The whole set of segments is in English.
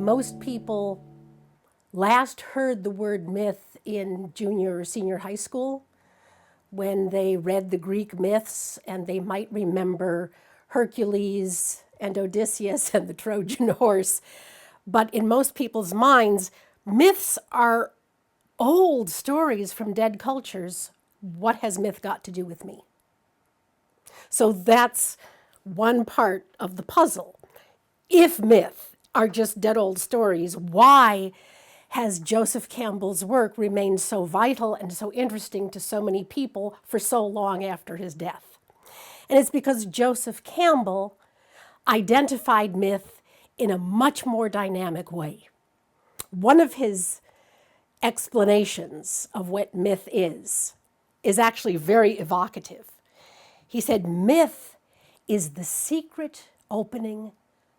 most people last heard the word myth in junior or senior high school when they read the Greek myths, and they might remember Hercules and Odysseus and the Trojan horse. But in most people's minds, myths are old stories from dead cultures. What has myth got to do with me? So that's one part of the puzzle. If myth are just dead old stories, why has Joseph Campbell's work remained so vital and so interesting to so many people for so long after his death? And it's because Joseph Campbell identified myth in a much more dynamic way. One of his explanations of what myth is actually very evocative. He said, myth is the secret opening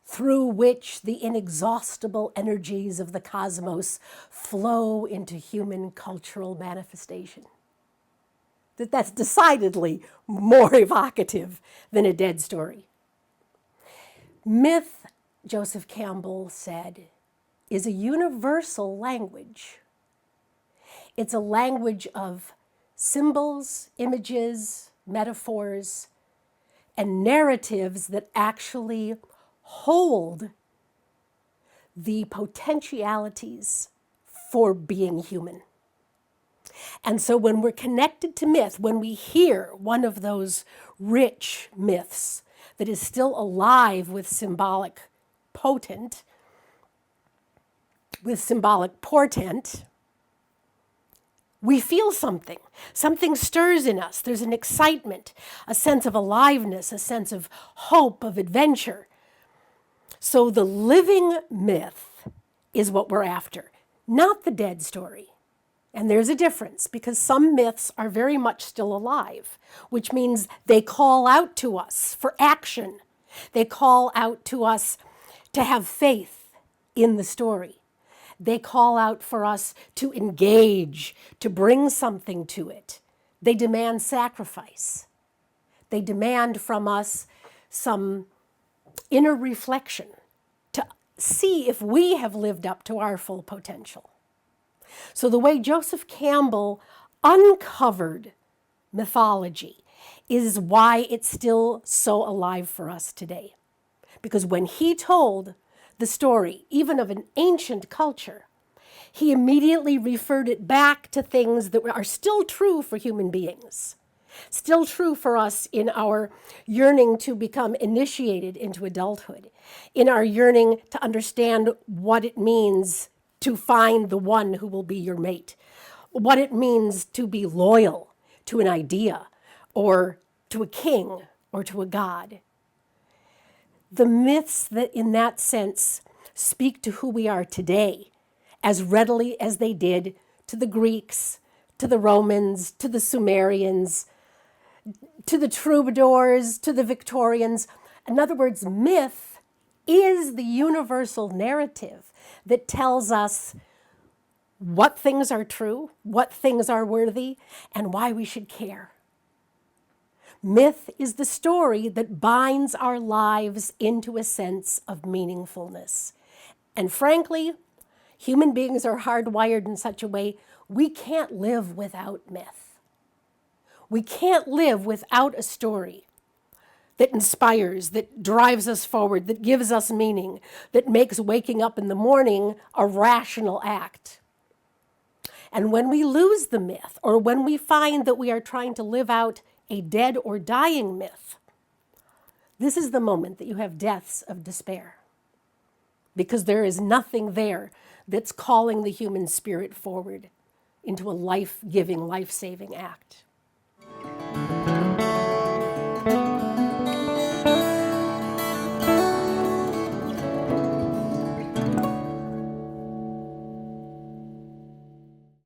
through which the inexhaustible energies of the cosmos flow into human cultural manifestation. That's decidedly more evocative than a dead story. Myth, Joseph Campbell said, is a universal language. It's a language of symbols, images, metaphors, and narratives that actually hold the potentialities for being human. And so when we're connected to myth, when we hear one of those rich myths that is still alive with symbolic portent, we feel something. Something stirs in us. There's an excitement, a sense of aliveness, a sense of hope, of adventure. So the living myth is what we're after, not the dead story. And there's a difference, because some myths are very much still alive, which means they call out to us for action. They call out to us to have faith in the story. They call out for us to engage, to bring something to it. They demand sacrifice. They demand from us some inner reflection to see if we have lived up to our full potential. So the way Joseph Campbell uncovered mythology is why it's still so alive for us today. Because when he told the story, even of an ancient culture, he immediately referred it back to things that are still true for human beings, still true for us in our yearning to become initiated into adulthood, in our yearning to understand what it means to find the one who will be your mate, what it means to be loyal to an idea or to a king or to a god. The myths that in that sense speak to who we are today as readily as they did to the Greeks, to the Romans, to the Sumerians, to the troubadours, to the Victorians. In other words, myth is the universal narrative that tells us what things are true, what things are worthy, and why we should care. Myth is the story that binds our lives into a sense of meaningfulness. And frankly, human beings are hardwired in such a way we can't live without myth. We can't live without a story that inspires, that drives us forward, that gives us meaning, that makes waking up in the morning a rational act. And when we lose the myth, or when we find that we are trying to live out a dead or dying myth, this is the moment that you have deaths of despair, because there is nothing there that's calling the human spirit forward into a life-giving, life-saving act.